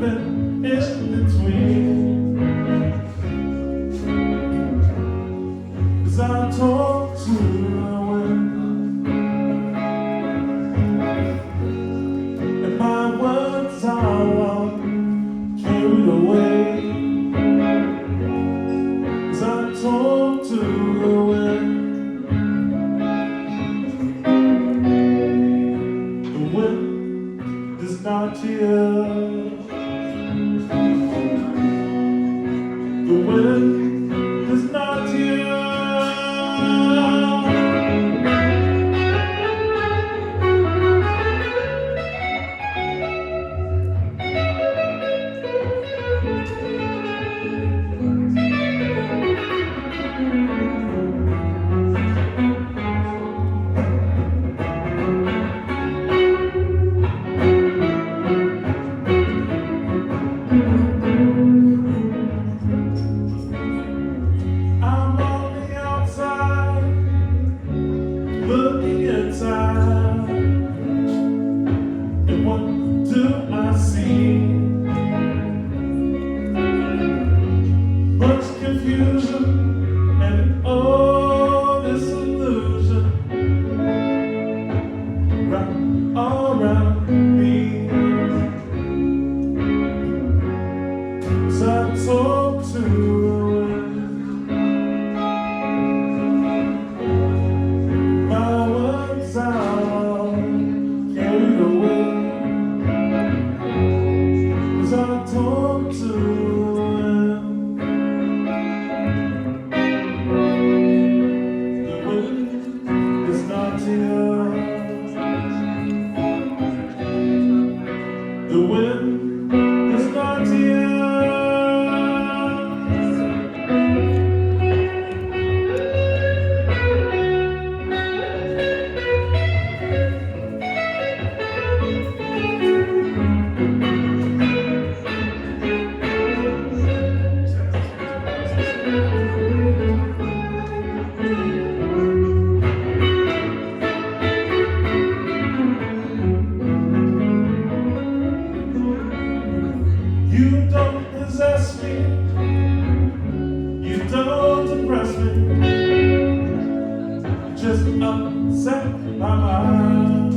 been in between. 'Cause I talk to the wind, and my words are all carried away. 'Cause I talk to the wind. The wind is not here. The wind is not here. Looking inside, and what do I see? Much confusion and all this illusion right all around me. So I talk to the wind. Carried away. 'Cause I talk to them. The wind is not here. The wind is not here. You don't possess me, you don't impress me, just upset my mind.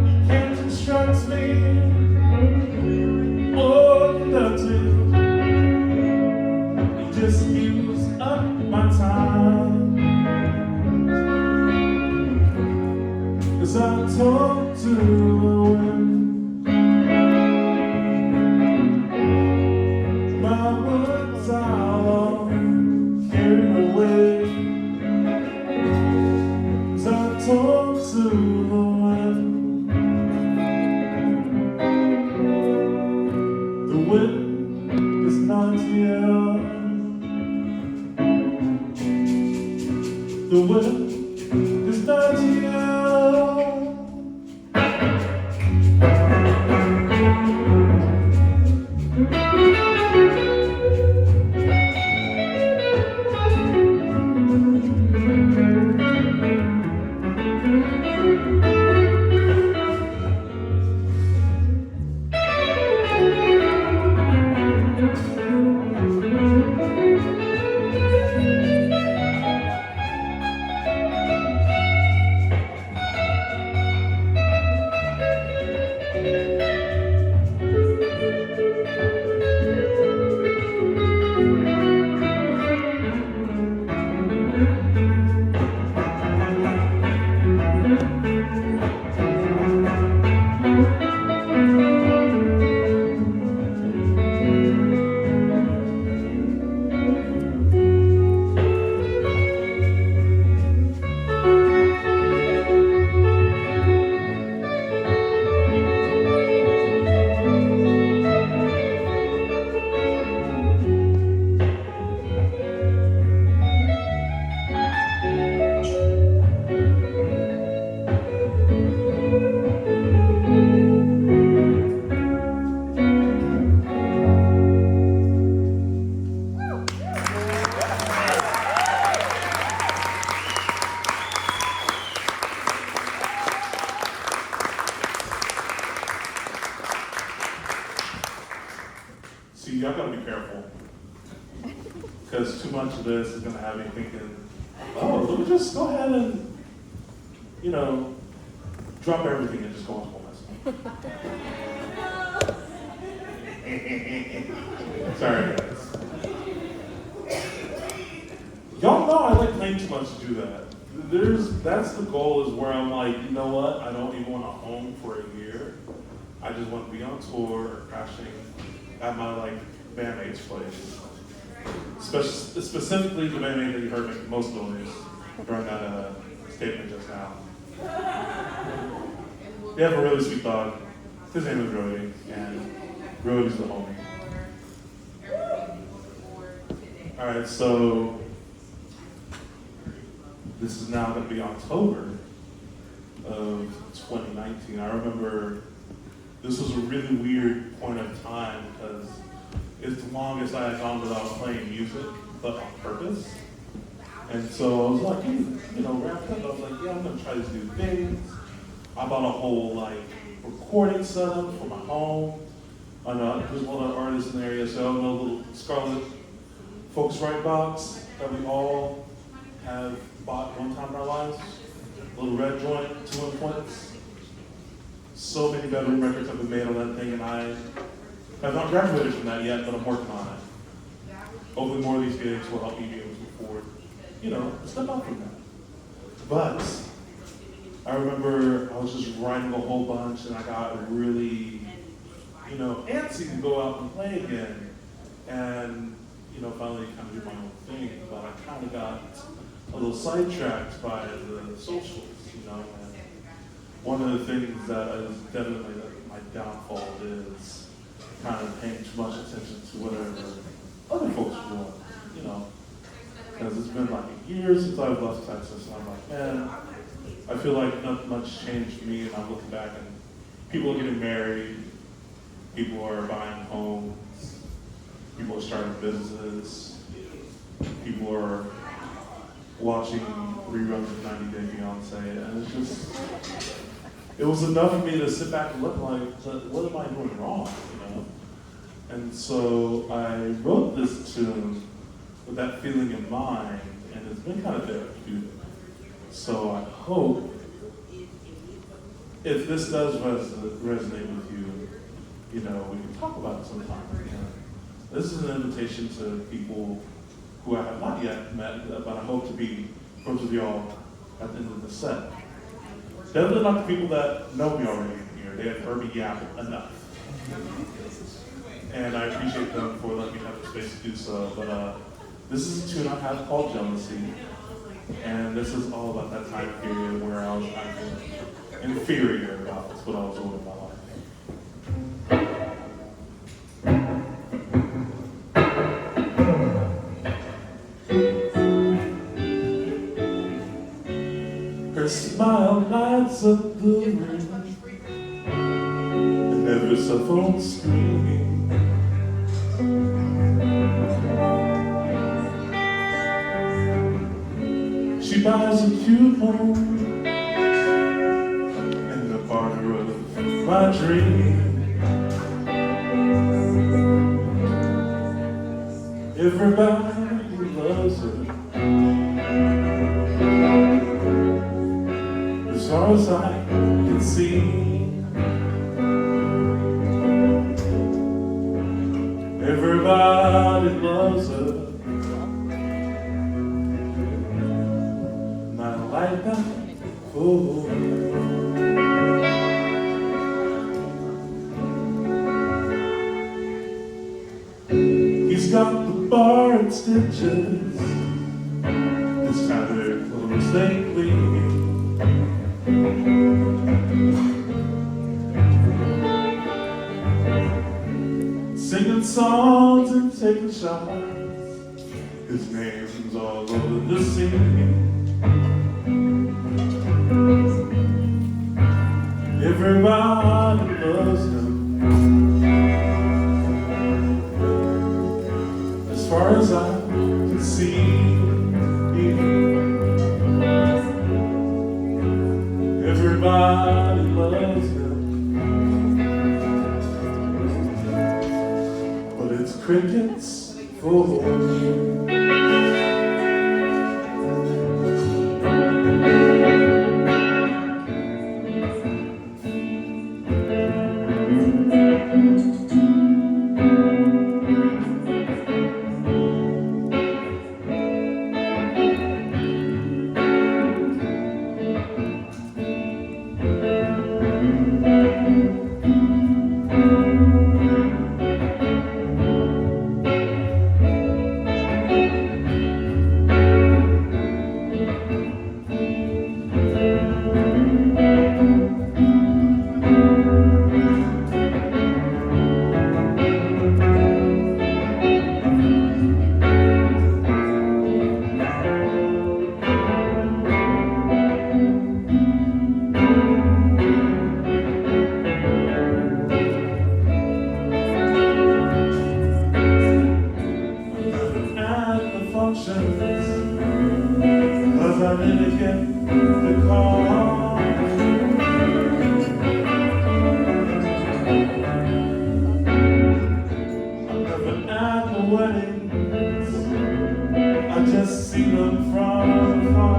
You can't instruct me or conduct me, you just use up my time. 'Cause I talk to the wind. My words are all carried away. 'Cause I talk to the wind. The wind is not here. The wind is not here. see, y'all gotta be careful. Because too much of this is gonna have you thinking, oh, let me just go ahead and, drop everything and just go on to Sorry, guys. Y'all know I like playing too much to do that. That's the goal, is where I'm like, you know what? I don't even want to home for a year. I just want to be on tour or crashing at my bandmate's place. Specifically the bandmate that you heard make the most noise during that statement just now. They have a really sweet dog. His name is Brody, and Brody's the homie. All right, so this is now going to be October of 2019. I remember this was a really weird point of time because it's the longest I had gone without playing music, but on purpose. And so I was like, wrapped up. I was like, yeah, I'm gonna try these new things. I bought a whole recording setup for my home. I know there's one of the artists in the area, so I know a little Scarlet Focusrite box that we all have bought one time in our lives. A little red joint, 2 inputs. So many bedroom records have been made on that thing, and I have not graduated from that yet, but I'm working on it. Hopefully more of these gigs will help me be able to afford, step up from that. But I remember I was just writing a whole bunch, and I got really, antsy to go out and play again. And, finally kind of do my own thing. But I kind of got a little sidetracked by the socials, and one of the things that is definitely my downfall is kind of paying too much attention to whatever other folks are doing, because it's been a year since I've left Texas, and I'm like, man, I feel like not much changed for me, and I'm looking back and people are getting married, people are buying homes, people are starting businesses, people are watching reruns of 90 Day Fiancé, and it's just, it was enough for me to sit back and look like, what am I doing wrong, And so I wrote this tune with that feeling in mind, and it's been kind of therapeutic. So I hope, if this does resonate with you, we can talk about it sometime. This is an invitation to people who I have not yet met, but I hope to be friends with y'all at the end of the set. Definitely not the people that know me already in here. They have heard me yap enough. And I appreciate them for letting me have the space to do so. But this is a tune I have called Jealousy. And this is all about that time period where I was acting inferior about what I was doing in my life. Her smile lights up the room, and every cell phone screaming. She buys a cute home in the corner of my dream. Everybody loves her, as far as I can see. Everybody loves her. Like that, oh. He's got the bar and stitches. This time they're closed lately. Singing songs and taking shots. His name's all over the scene. Everybody loves him, as far as I can see. Everybody loves him, but it's crickets for at the functions, 'cause I really get the call. I'm never at the weddings, I just see them from afar.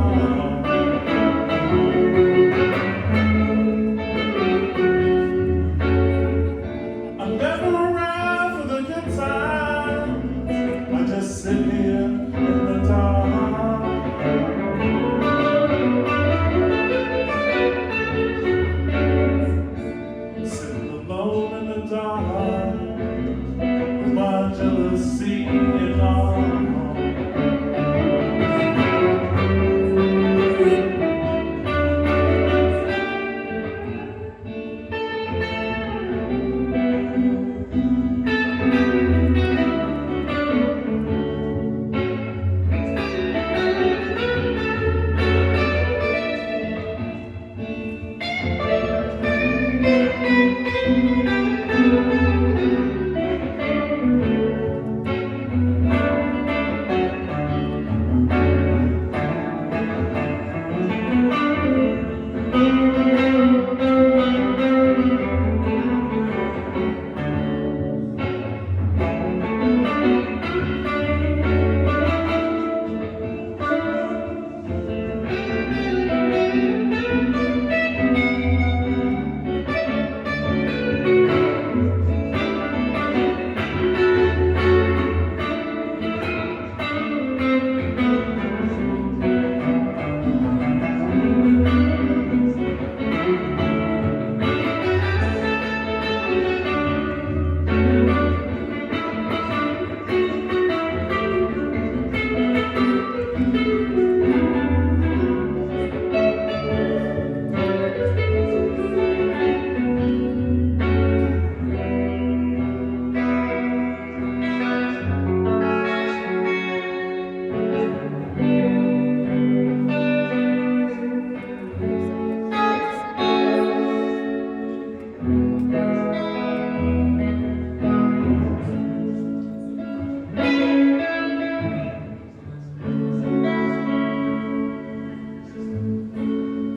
I'm never around for the good times, I just sit here in the dark. Sitting alone in the dark, with my jealousy and all.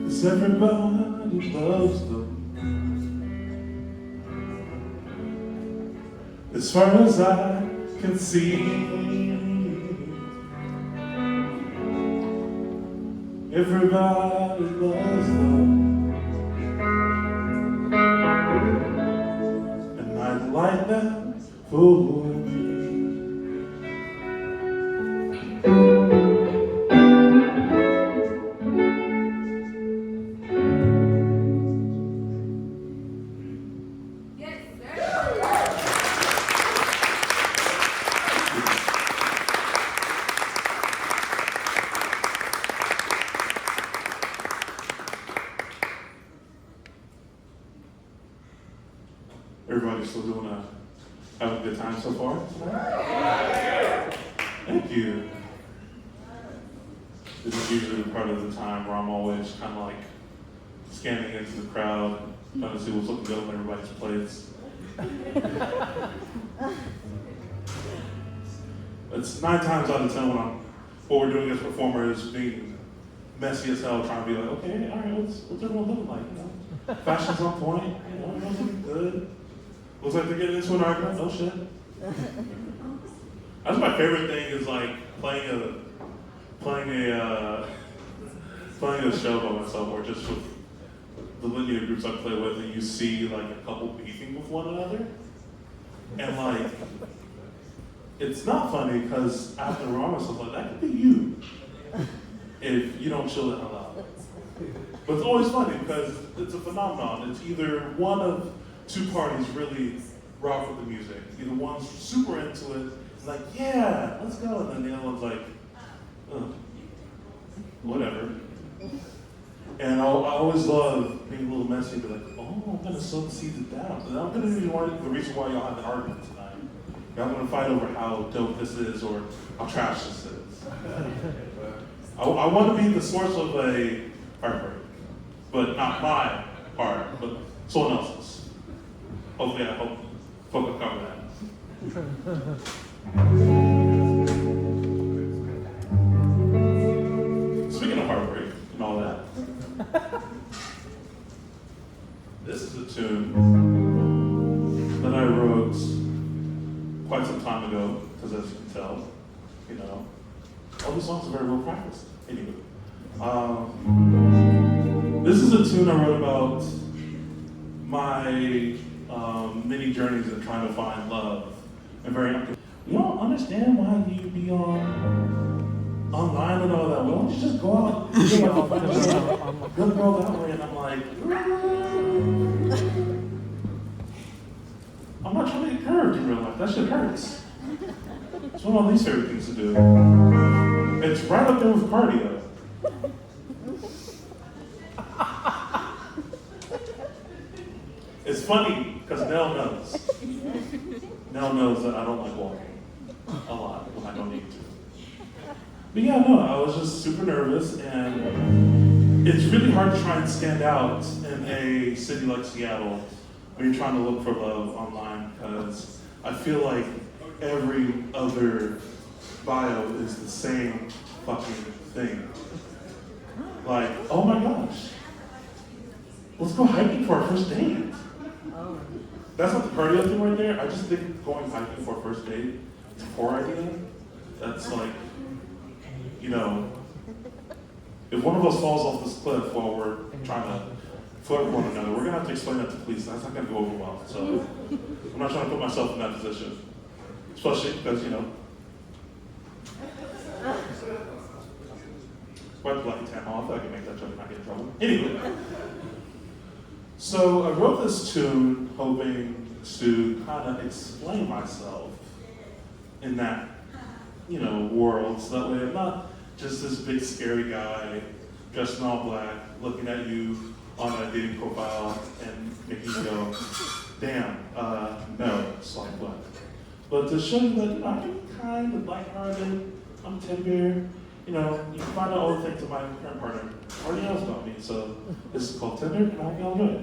Cause everybody loves them. As far as I can see, everybody loves them. And I like that for me. Everybody still having a good time so far? Thank you. This is usually the part of the time where I'm always kind of like scanning into the crowd, trying to see what's looking good on everybody's plates. It's 9 times out of 10 what we're doing as performers, being messy as hell, trying to be like, okay, all right, what's everyone looking like? You know, fashion's on point. You know, everyone's looking good. Looks like they're getting into an argument. Oh shit. That's my favorite thing is like playing a playing a show by myself or just with the linear groups I play with, and you see like a couple beefing with one another, and like it's not funny because after around myself like that could be you if you don't chill the hell out. But it's always funny because it's a phenomenon. It's either one of two parties really rock with the music. Either one's super into it, like, yeah, let's go, and then the other one's like, whatever. And I always love being a little messy and be like, oh, I'm gonna sow the seeds of doubt. And I'm gonna be the reason why y'all have an argument tonight. Y'all gonna fight over how dope this is or how trash this is. I want to be the source of a heartbreak, but not my heart, but someone else's. Hopefully, I hope folk will cover that. Speaking of heartbreak and all that, this is a tune that I wrote quite some time ago, because as you can tell, you know, all these songs are very well practiced. Anyway, this is a tune I wrote about my many journeys in trying to find love. And you don't understand why you be online and all that. Why don't you just go out and find yourself? Good girl that way, and I'm like, I'm not trying to get curved in real life. That shit hurts. It's one of my least favorite things to do. It's right up there with cardio. It's funny because Nell knows. Nell knows that I don't like walking a lot when I don't need to. But yeah, no, I was just super nervous, and it's really hard to try and stand out in a city like Seattle when you're trying to look for love online, because I feel like every other bio is the same fucking thing. Like, oh my gosh, let's go hiking for our first date. That's not the cardio thing right there. I just think going hiking for a first date is a poor idea. That's like, you know, if one of us falls off this cliff while we're trying to flirt with one another, we're gonna have to explain that to police. That's not gonna go over well. So I'm not trying to put myself in that position, especially because, you know, wipe the black and tan off. I can make that joke and not get in trouble. Anyway. So I wrote this tune hoping to kind of explain myself in that, you know, world. So that way I'm not just this big scary guy dressed in all black looking at you on a dating profile and making you go, damn, no, swipe left. But to show you that, you know, I'm kind of lighthearted, I'm tender, you know, you can find out all the things that my current partner already knows about me. So this is called Tender, and I hope y'all enjoy it.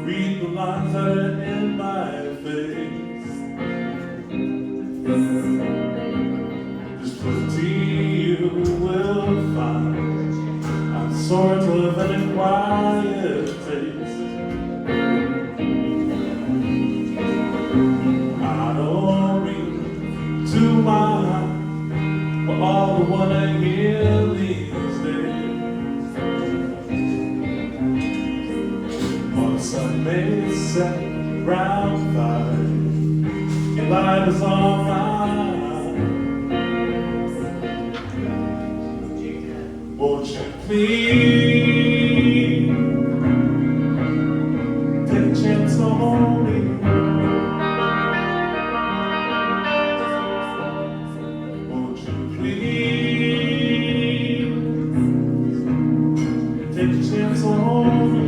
Read the lines that are in my face. There's plenty you will find. I'm sort of an acquired taste. I don't sun may set round fire, your light is on mine. Won't you please take a chance on me? Won't you please take a chance on me?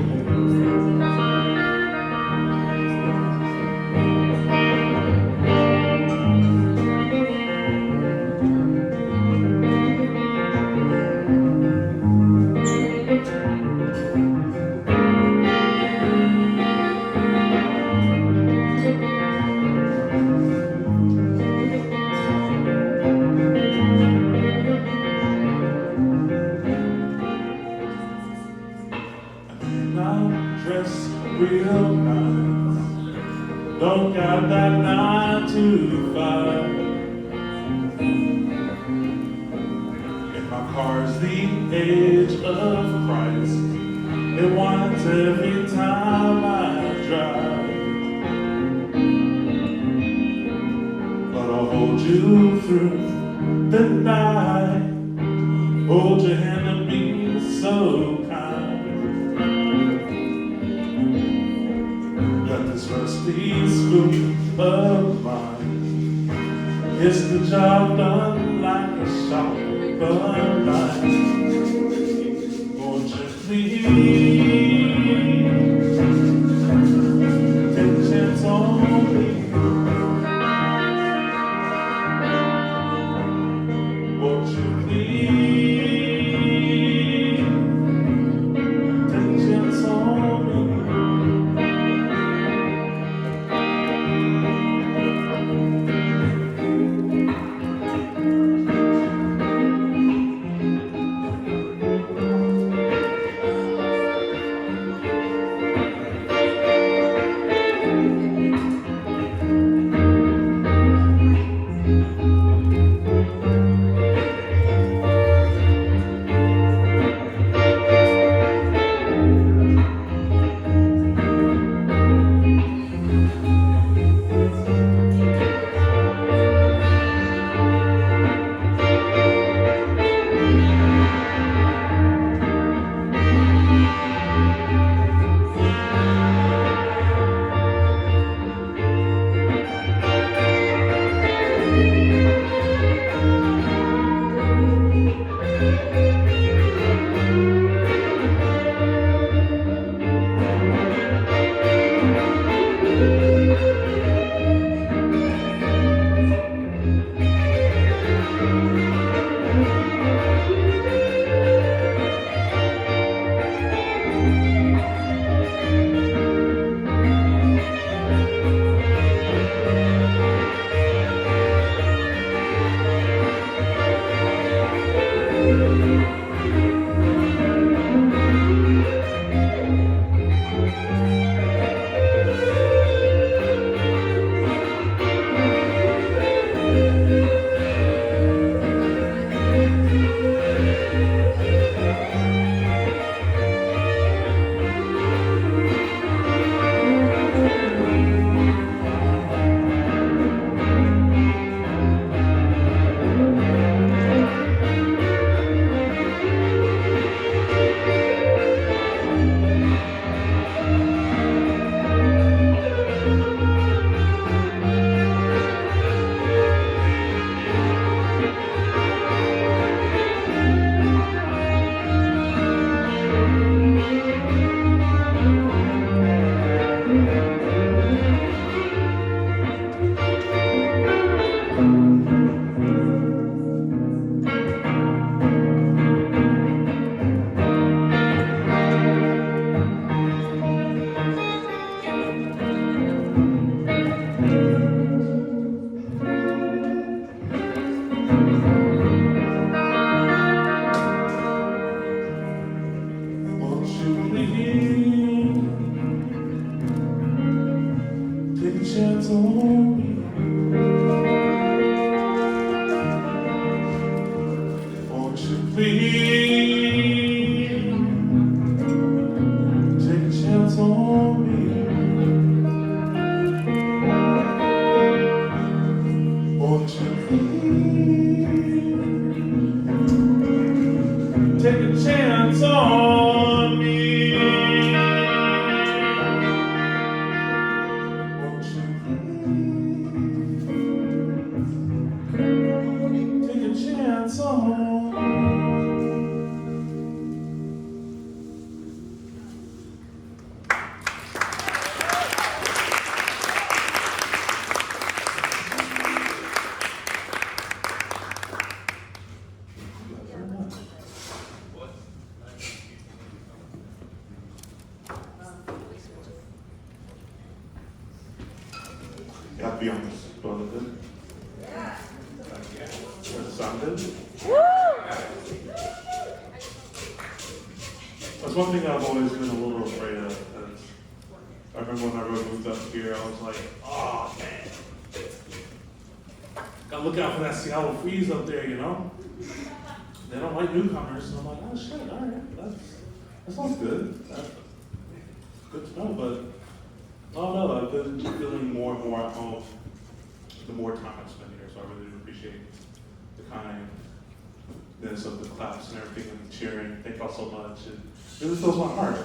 I'm dressed real nice, don't got that 9 to 5, and my car's the age of Christ, it whines every time I drive, but I'll hold you through the night, hold your hand and be so kind. Got this rusty spoon of mine, it's the job done like a shotgun knife. Won't you please take a chance on me? Won't you please take a chance on me? chance on me. Won't you please take a chance on me? You have to be honest. Do I look good? Does it sound good? That's one thing I've always been a little afraid of. Because I remember when I moved up here, I was like, oh man. Gotta look out for that Seattle freeze up there, you know? They don't like newcomers, and I'm like, oh shit, all right, that sounds good. That's good to know, but I don't know, I've been feeling more and more at home the more time I spend here, so I really do appreciate the kindness of the claps and everything and the cheering. Thank y'all so much. It really fills my heart.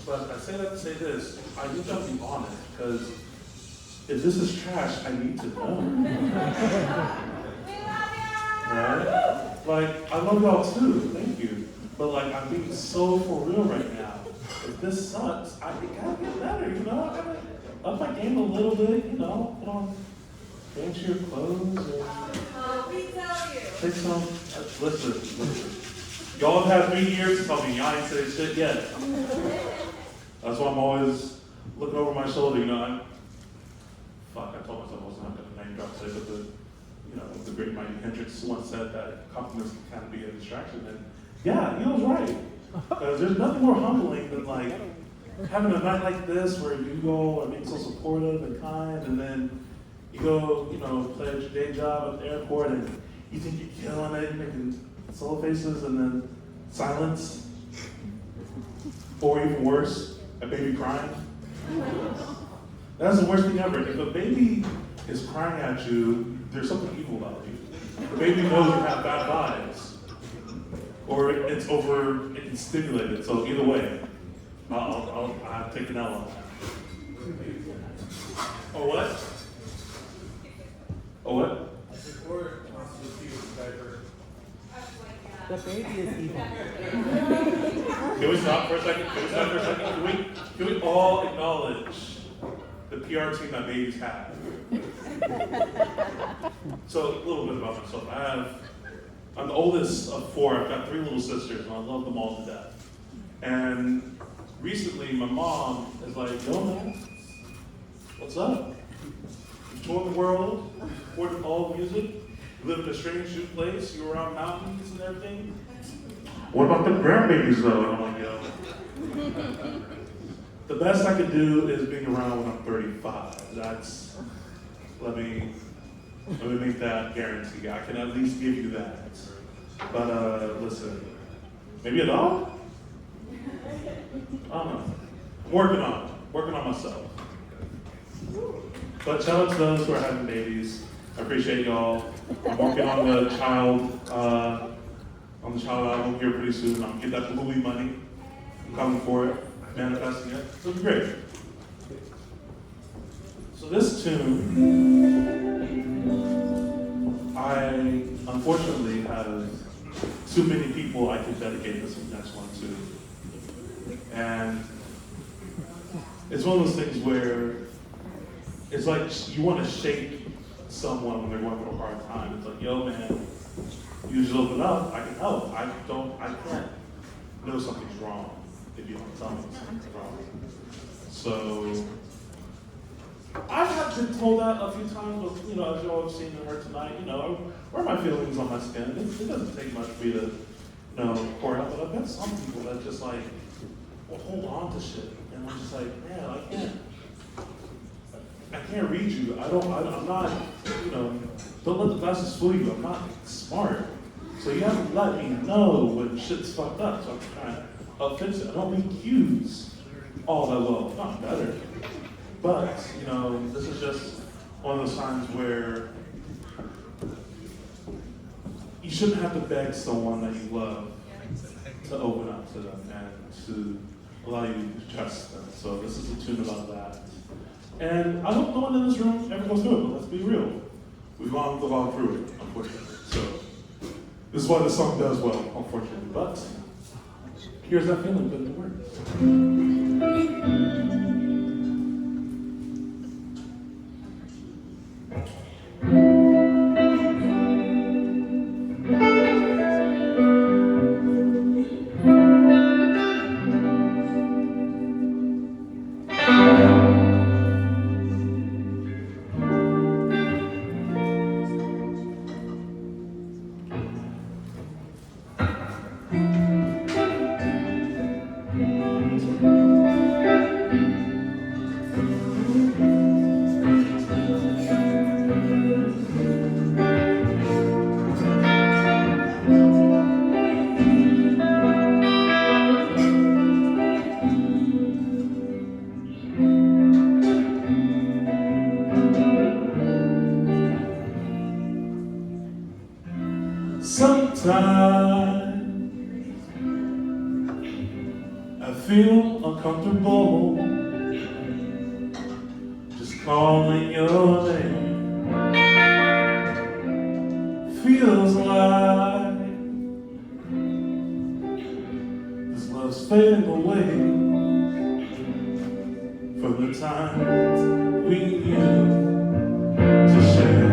But I say that to say this, I need to be honest, because if this is trash, I need to know. Right? Like, I love y'all too, thank you. But like, I'm being so for real right now. If this sucks, I gotta get better, you know? I gotta up my game a little bit, you know? Put on fancier clothes or We tell you. take some, listen. Y'all have had 3 years to tell me y'all ain't said shit yet. That's why I'm always looking over my shoulder, you know? I told myself I was not gonna name drop today, but the great Mighty Hendrix once said that compliments can kind of be a distraction, and yeah, he was right. Because there's nothing more humbling than like having a night like this where you go and being so supportive and kind, and then you go, play at your day job at the airport, and you think you're killing it, making solo faces, and then silence, or even worse, a baby crying. That's the worst thing ever. If a baby is crying at you, there's something evil about you. The baby knows you have bad vibes, or it's stimulated. So either way, I'll take an L on that. Oh what? Oh what? The baby is evil. Can we stop for a second? Can we all acknowledge the PR team that babies have? So a little bit about myself. I'm the oldest of 4. I've got 3 little sisters, and I love them all to death. And recently, my mom is like, yo man, what's up? You toured the world, recorded all the music, you live in a strange new place, you're around mountains and everything. What about the grandbabies though? And I'm like, yo. The best I could do is being around when I'm 35. Let me make that guarantee. I can at least give you that. But listen, maybe a dog? I don't know. I'm working on myself. But shout out to those who are having babies. I appreciate y'all. I'm working on the child album here pretty soon. I'm gonna get that Louis money. I'm coming for it, manifesting it. It'll be great. So this tune, I unfortunately have too many people I can dedicate this next one to. And it's one of those things where it's like you want to shake someone when they're going through a hard time. It's like, yo man, you just open up, I can help. I can't know something's wrong if you don't tell me something's wrong. So I've been told that a few times, but as you all have seen and heard tonight, where are my feelings on my skin? It doesn't take much for me to, pour out, but I've met some people that just like, will hold on to shit. And I'm just like, man, I can't read you. I'm not, don't let the glasses fool you. I'm not smart. So you have to let me know when shit's fucked up. So I'm trying to help fix it. I don't make cues all that well, not better. But, this is just one of those times where you shouldn't have to beg someone that you love to open up to them and to allow you to trust them. So this is a tune about that. And I hope no one in this room ever goes through it, but let's be real. We've all gone through it, unfortunately. So this is why the song does well, unfortunately. But here's that feeling, put it into words. feel uncomfortable just calling your name. Feels like this love's fading away from the times we used to share.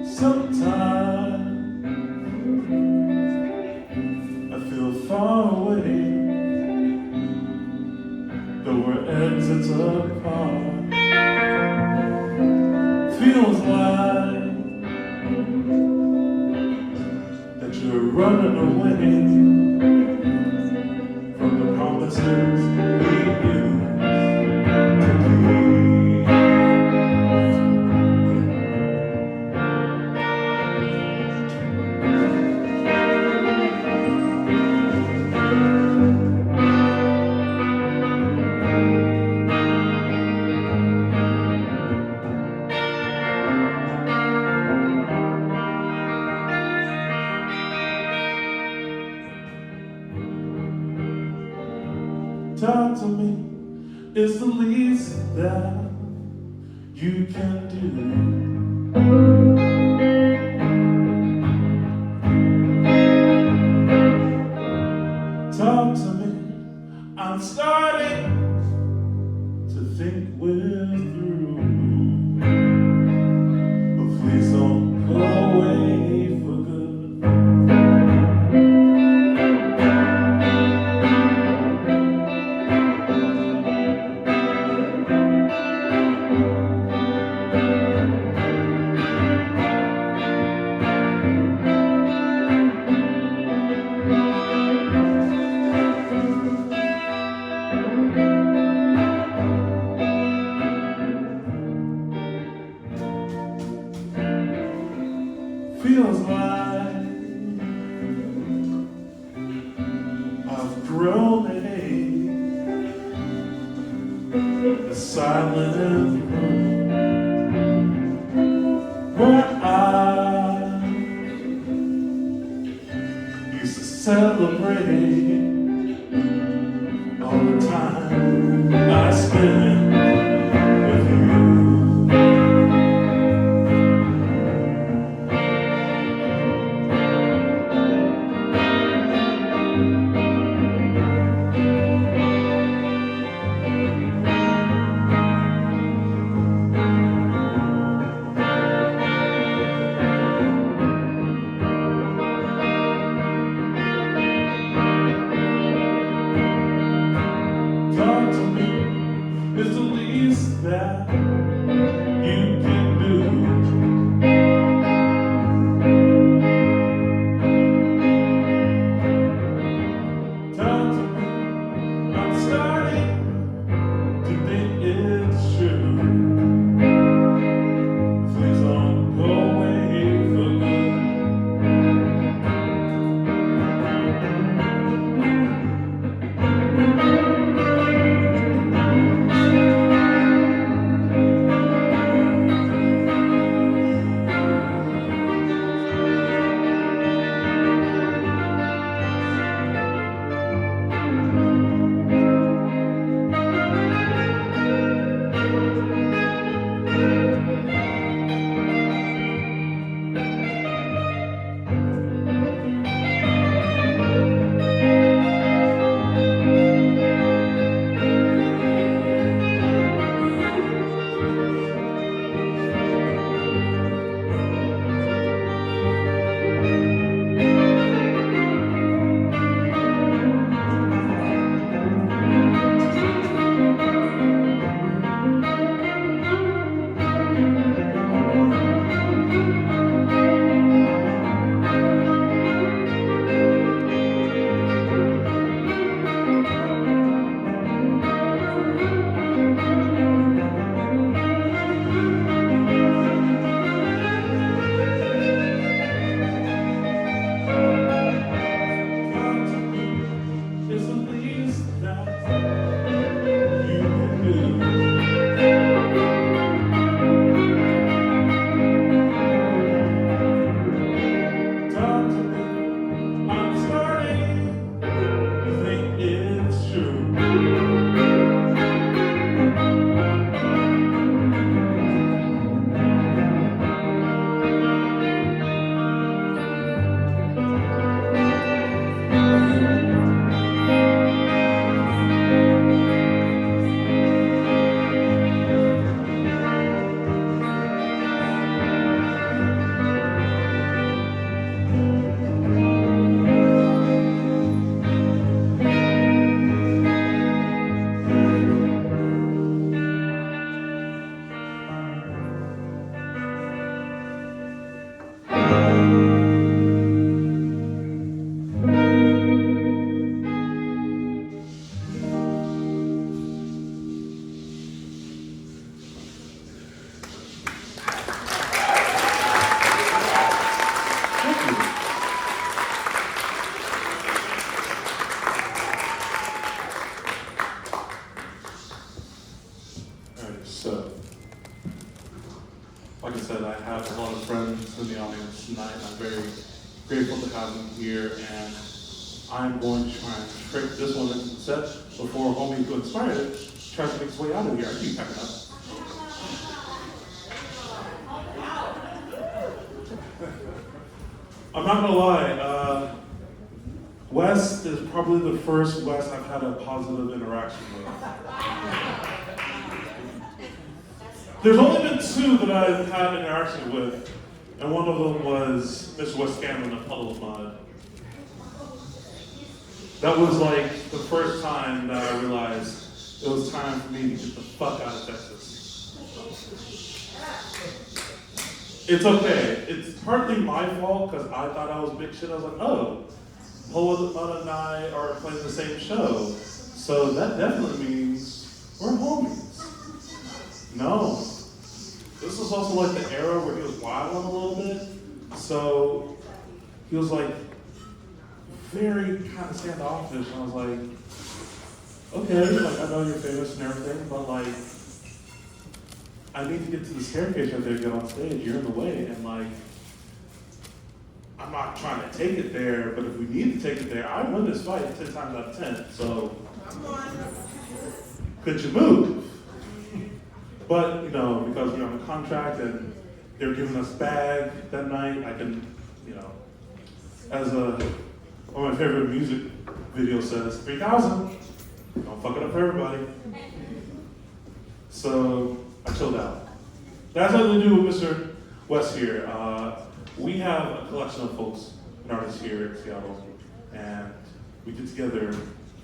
Sometimes I feel far away, though we're exits apart. Feels like that you're running away from the promises we used to keep. Talk to me is the least that you can do. Talk to me, I'm starting to think we're through. But please don't go away for good. Feels like I've grown a silent room where I used to celebrate all the time I spent with you. Talk to me is the least that you can do. Talk to me, I'm starting to think it's true. Please don't go away for good. grateful to have him here, and I'm going to try and trick this one into the set before homie who inspired it tries to make his way out of here. I keep packing up. I'm not gonna lie, Wes is probably the first Wes I've had a positive interaction with. There's only been two that I've had interaction with, and one of them was Mr. Wes Scanlon, a puddle of mud. That was like the first time that I realized it was time for me to get the fuck out of Texas. It's okay. It's partly my fault because I thought I was big shit. I was like, oh, Paula and I are playing the same show. So that definitely means we're homies. No. This was also like the era where he was wilding a little bit. So he was like very kind of standoffish. And I was like, okay, like I know you're famous and everything, but like, I need to get to the staircase right there to get on stage. You're in the way. And like, I'm not trying to take it there, but if we need to take it there, I win this fight 10 times out of 10. So, could you move? But, you know, because we're on a contract and they're giving us bag that night, I can, you know, as one of my favorite music videos says, 3,000. Don't fuck it up for everybody. So, I chilled out. That's what we do with Mr. West here. We have a collection of folks and artists here in Seattle, and we get together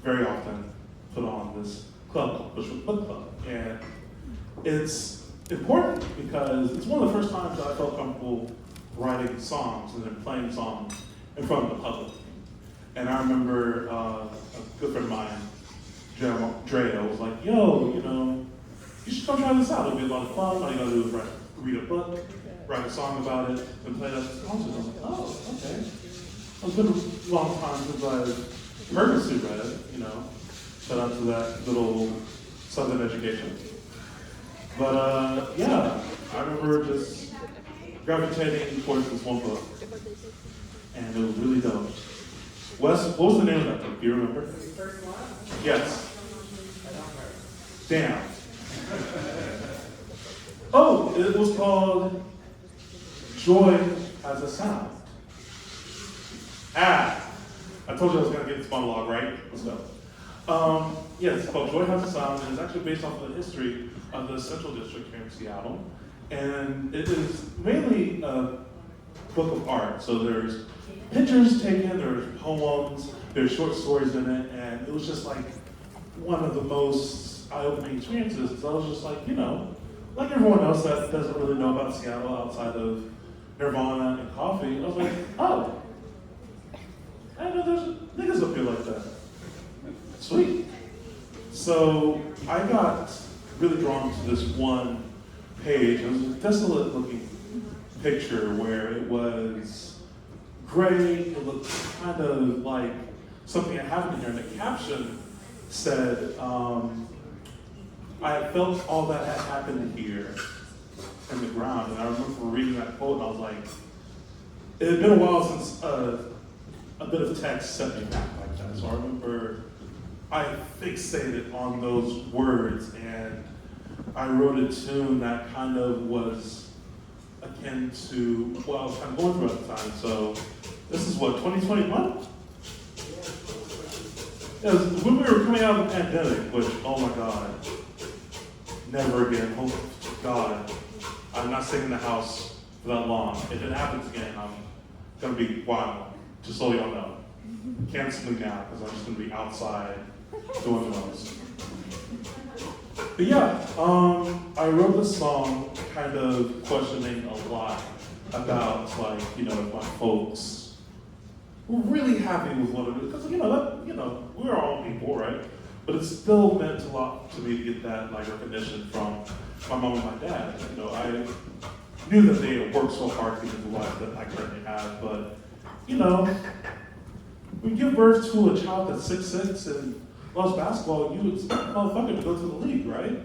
very often, put on this club called Bushwick Book Club. And it's important because it's one of the first times that I felt comfortable writing songs and then playing songs in front of the public. And I remember a good friend of mine, Drea, was like, yo, you know, you should come try this out. It'll be a lot of fun. All you gotta do is read a book, write a song about it, and play that at the concert. I'm like, oh, okay. It's been a long time since I've purposely read, you know. Shout out to that little Southern education. But yeah, I remember just gravitating towards this one book, and it was really dope. Wes, what was the name of that book? Do you remember? The first one? Yes. Damn. Oh, it was called Joy Has a Sound. I told you I was going to get this monologue, right? Let's go. Yes, it's called Joy Has a Sound, and it's actually based off of the history of the Central District here in Seattle. And it is mainly a book of art. So there's pictures taken, there's poems, there's short stories in it, and it was just like one of the most eye-opening experiences. So I was just like, you know, like everyone else that doesn't really know about Seattle outside of Nirvana and coffee, I was like, oh, I know there's niggas up here like that. Sweet. So I got really drawn to this one page. It was a desolate looking picture where it was gray. It looked kind of like something that happened here. And the caption said, I had felt all that had happened here in the ground. And I remember reading that quote and I was like, it had been a while since a bit of text set me back like that. So I remember I fixated on those words and I wrote a tune that kind of was akin to what I was kind of going through at the time. So this is what, 2021? Yeah, it was when we were coming out of the pandemic, which, oh my God, never again, oh God. I'm not staying in the house for that long. If it happens again, I'm gonna be wild, just so y'all know. Cancel me now, because I'm just gonna be outside doing those. But yeah, I wrote this song kind of questioning a lot about, like, you know, my folks were really happy with what it is. Because, we're all people, right? But it still meant a lot to me to get that, like, recognition from my mom and my dad. You know, I knew that they had worked so hard to get the life that I currently have, but, you know, when you give birth to a child that's 6'6" and loves basketball, you expect a motherfucker to go to the league, right?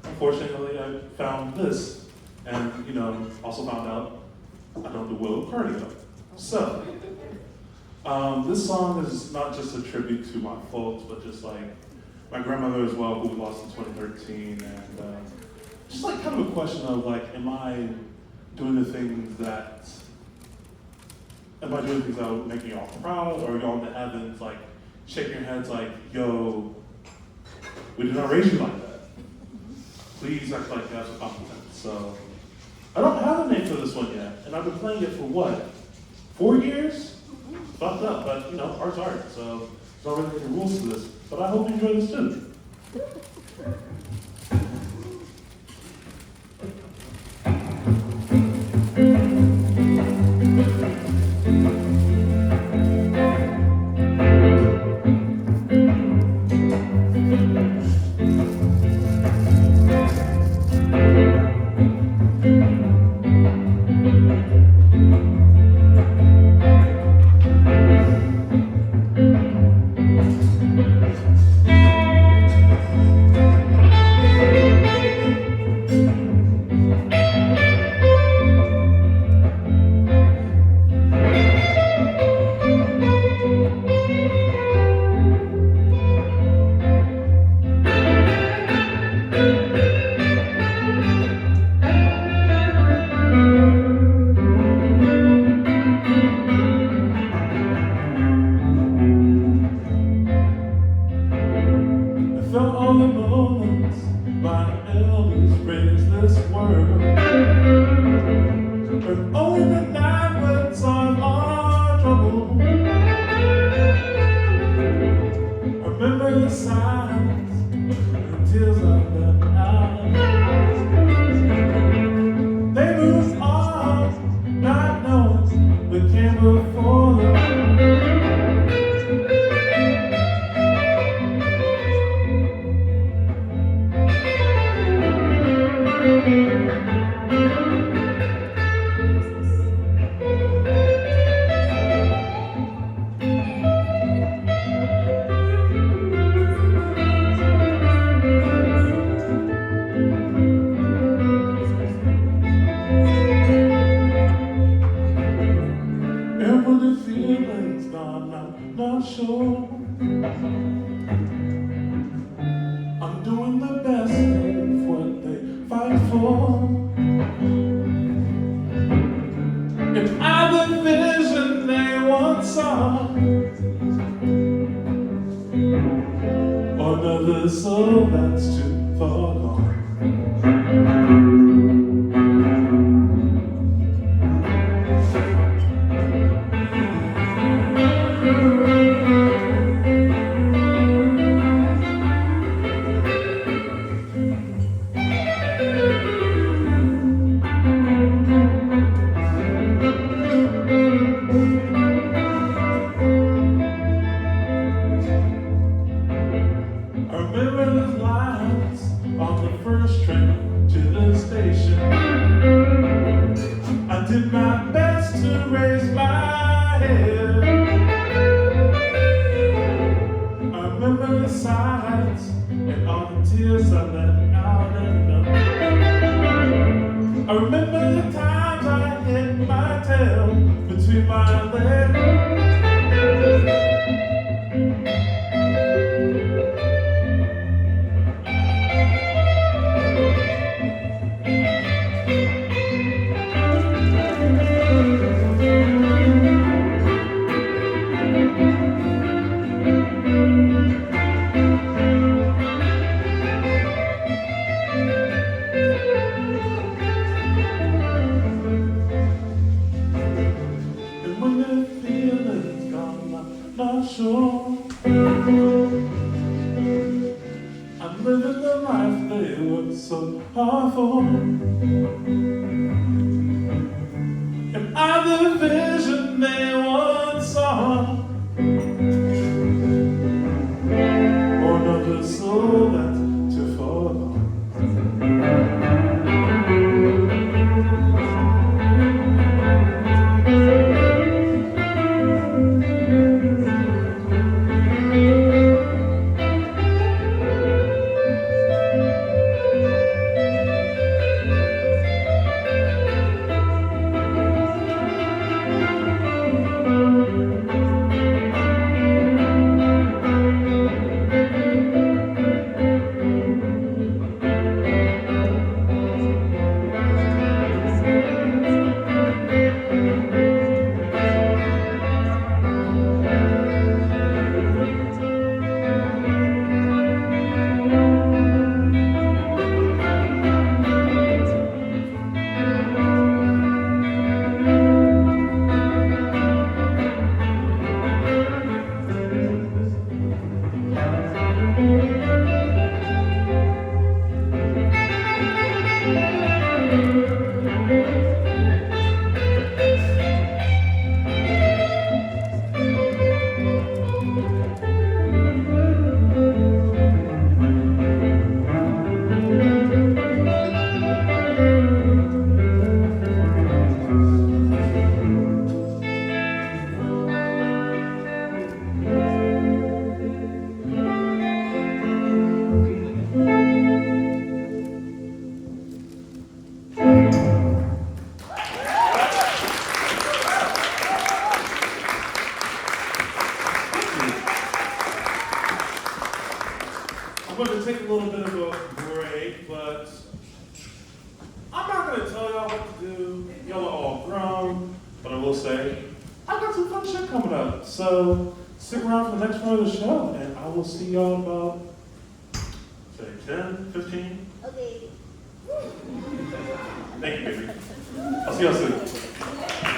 Unfortunately, I found this, and, you know, also found out I don't do well with cardio. So, this song is not just a tribute to my folks, but just like my grandmother as well, who we lost in 2013, and just like kind of a question of like, am I doing things that would make y'all proud, or y'all in the heavens like shaking your heads like, yo, we did not raise you like that. Please act like you have some competence. So I don't have a name for this one yet, and I've been playing it for what, 4 years? Fucked up, but you know, art's art, so there's not really any rules to this. But I hope you enjoy this too. going to take a little bit of a break, but I'm not going to tell y'all what to do. Y'all are all grown, but I will say, I got some fun shit coming up. So stick around for the next part of the show, and I will see y'all in about, say, 10, 15. Okay. Thank you, baby. I'll see y'all soon.